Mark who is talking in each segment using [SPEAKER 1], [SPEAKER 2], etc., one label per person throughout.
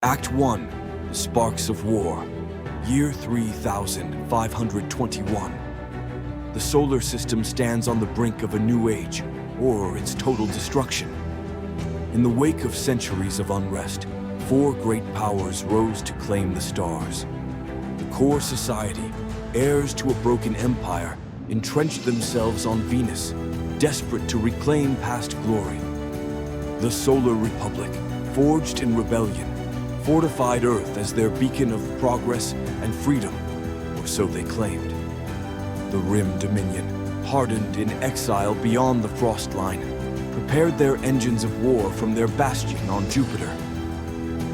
[SPEAKER 1] Act 1. The Sparks of War. Year 3521. The solar system stands on the brink of a new age, or its total destruction. In the wake of centuries of unrest, 4 great powers rose to claim the stars. The core society, heirs to a broken empire, entrenched themselves on Venus, desperate to reclaim past glory. The Solar Republic, forged in rebellion, fortified Earth as their beacon of progress and freedom, or so they claimed. The Rim Dominion, hardened in exile beyond the frost line, prepared their engines of war from their bastion on Jupiter.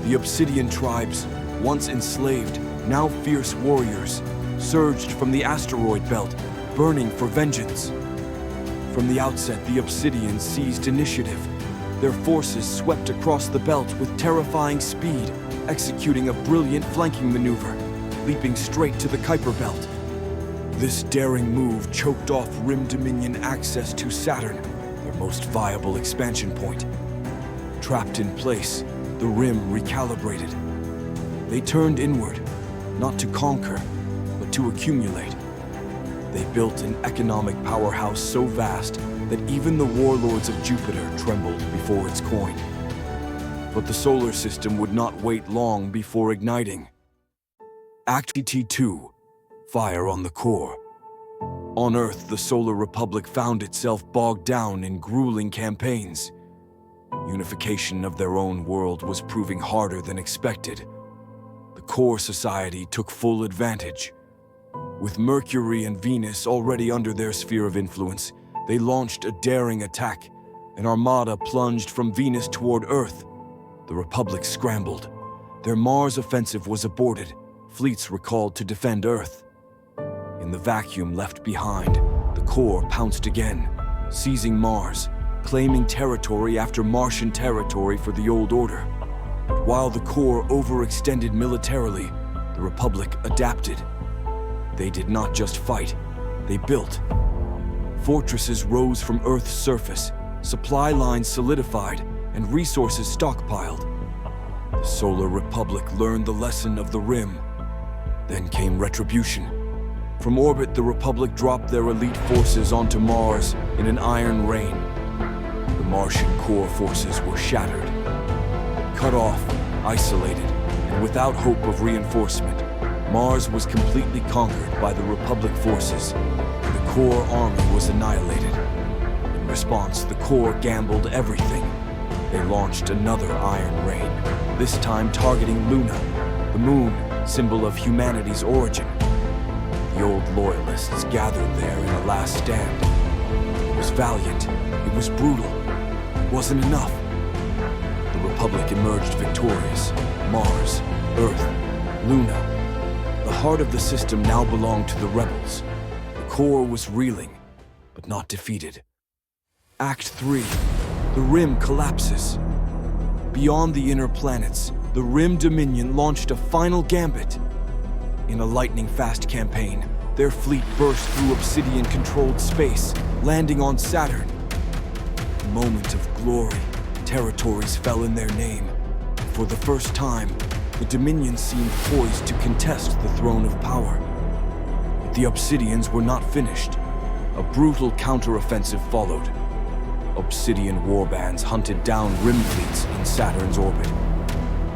[SPEAKER 1] The Obsidian tribes, once enslaved, now fierce warriors, surged from the asteroid belt, burning for vengeance. From the outset, the Obsidians seized initiative. Their forces swept across the belt with terrifying speed, executing a brilliant flanking maneuver, leaping straight to the Kuiper Belt. This daring move choked off Rim Dominion access to Saturn, their most viable expansion point. Trapped in place, the Rim recalibrated. They turned inward, not to conquer, but to accumulate. They built an economic powerhouse so vast that even the warlords of Jupiter trembled before its coin. But the solar system would not wait long before igniting. Act 2. Fire on the core. On Earth, the Solar Republic found itself bogged down in grueling campaigns. Unification of their own world was proving harder than expected. The core society took full advantage. With Mercury and Venus already under their sphere of influence, they launched a daring attack. An armada plunged from Venus toward Earth. The Republic scrambled. Their Mars offensive was aborted, fleets recalled to defend Earth. In the vacuum left behind, the core pounced again, seizing Mars, claiming territory after Martian territory for the old order. But while the core overextended militarily, the Republic adapted. They did not just fight, they built. Fortresses rose from Earth's surface, supply lines solidified, and resources stockpiled. The Solar Republic learned the lesson of the Rim. Then came retribution. From orbit, the Republic dropped their elite forces onto Mars in an iron rain. The Martian core forces were shattered. Cut off, isolated, and without hope of reinforcement, Mars was completely conquered by the Republic forces. The core army was annihilated. In response, the core gambled everything. They launched another iron rain, this time targeting Luna, the moon, symbol of humanity's origin. The old loyalists gathered there in a last stand. It was valiant, it was brutal, it wasn't enough. The Republic emerged victorious. Mars, Earth, Luna. The heart of the system now belonged to the rebels. The core was reeling, but not defeated. Act 3. The Rim collapses. Beyond the inner planets, the Rim Dominion launched a final gambit. In a lightning-fast campaign, their fleet burst through Obsidian-controlled space, landing on Saturn. A moment of glory, territories fell in their name. For the first time, the Dominion seemed poised to contest the throne of power. But the Obsidians were not finished. A brutal counteroffensive followed. Obsidian warbands hunted down Rim fleets in Saturn's orbit.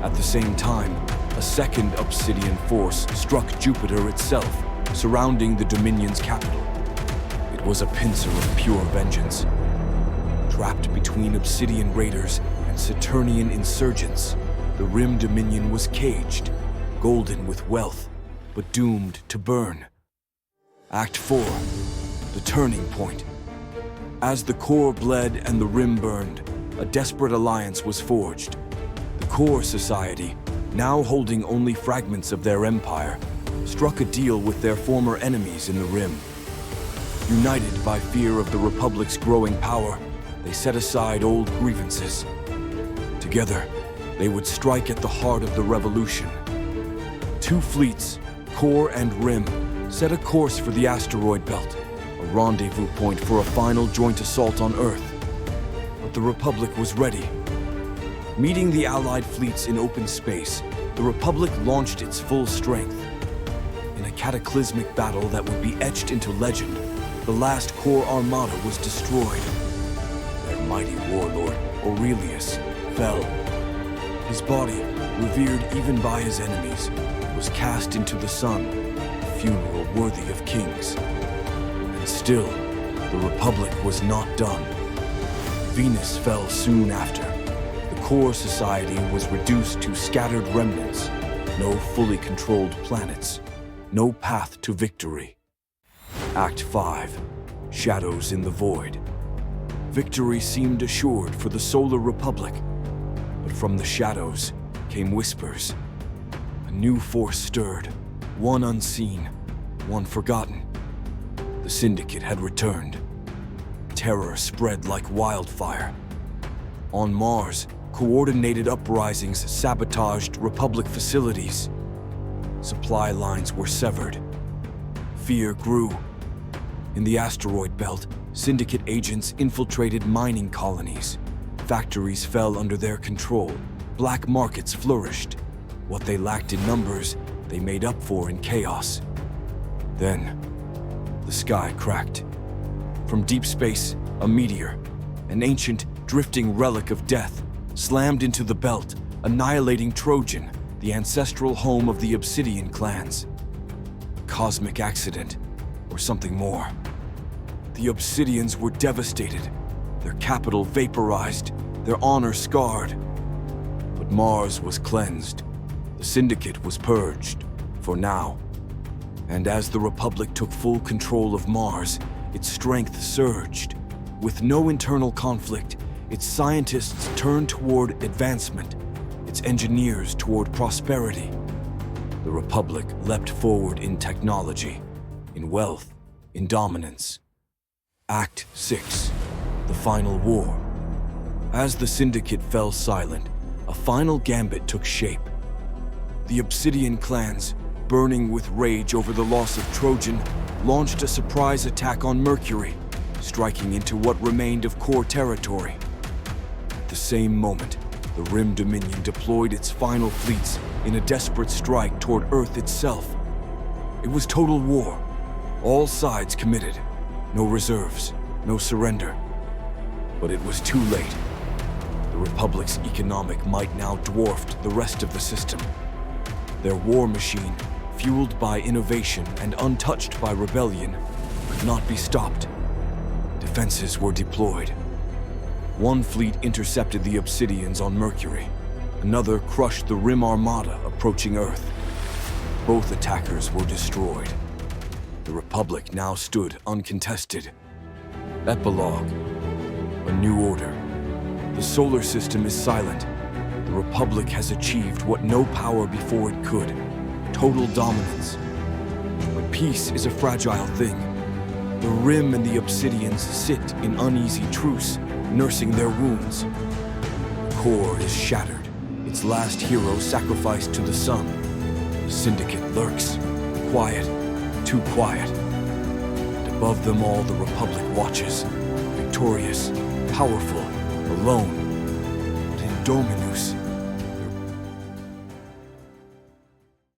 [SPEAKER 1] At the same time, a second Obsidian force struck Jupiter itself, surrounding the Dominion's capital. It was a pincer of pure vengeance. Trapped between Obsidian raiders and Saturnian insurgents, the Rim Dominion was caged, golden with wealth, but doomed to burn. Act 4. The Turning Point. As the core bled and the Rim burned, a desperate alliance was forged. The core society, now holding only fragments of their empire, struck a deal with their former enemies in the Rim. United by fear of the Republic's growing power, they set aside old grievances. Together, they would strike at the heart of the revolution. 2 fleets, core and Rim, set a course for the asteroid belt, a rendezvous point for a final joint assault on Earth. But the Republic was ready. Meeting the Allied fleets in open space, the Republic launched its full strength. In a cataclysmic battle that would be etched into legend, the last core armada was destroyed. Their mighty warlord, Aurelius, fell. His body, revered even by his enemies, was cast into the sun, a funeral worthy of kings. And still, the Republic was not done. Venus fell soon after. The core society was reduced to scattered remnants, no fully controlled planets, no path to victory. Act 5. Shadows in the Void. Victory seemed assured for the Solar Republic, but from the shadows came whispers. A new force stirred, one unseen, one forgotten. The Syndicate had returned. Terror spread like wildfire. On Mars, coordinated uprisings sabotaged Republic facilities. Supply lines were severed. Fear grew. In the asteroid belt, Syndicate agents infiltrated mining colonies. Factories fell under their control. Black markets flourished. What they lacked in numbers, they made up for in chaos. Then, the sky cracked. From deep space, a meteor, an ancient, drifting relic of death, slammed into the belt, annihilating Trojan, the ancestral home of the Obsidian clans. A cosmic accident, or something more. The Obsidians were devastated, their capital vaporized, their honor scarred. But Mars was cleansed. The Syndicate was purged, for now. And as the Republic took full control of Mars, its strength surged. With no internal conflict, its scientists turned toward advancement, its engineers toward prosperity. The Republic leapt forward in technology, in wealth, in dominance. Act 6. The Final War. As the Syndicate fell silent, a final gambit took shape. The Obsidian clans, burning with rage over the loss of Trojan, launched a surprise attack on Mercury, striking into what remained of core territory. At the same moment, the Rim Dominion deployed its final fleets in a desperate strike toward Earth itself. It was total war, all sides committed, no reserves, no surrender. But it was too late. The Republic's economic might now dwarfed the rest of the system. Their war machine, fueled by innovation and untouched by rebellion, could not be stopped. Defenses were deployed. One fleet intercepted the Obsidians on Mercury. Another crushed the Rim Armada approaching Earth. Both attackers were destroyed. The Republic now stood uncontested. Epilogue. A new order. The solar system is silent. The Republic has achieved what no power before it could. Total dominance. But peace is a fragile thing. The Rim and the Obsidians sit in uneasy truce, nursing their wounds. The core is shattered, its last hero sacrificed to the sun. The Syndicate lurks, quiet, too quiet. And above them all, the Republic watches, victorious, powerful, alone. But in Dominus,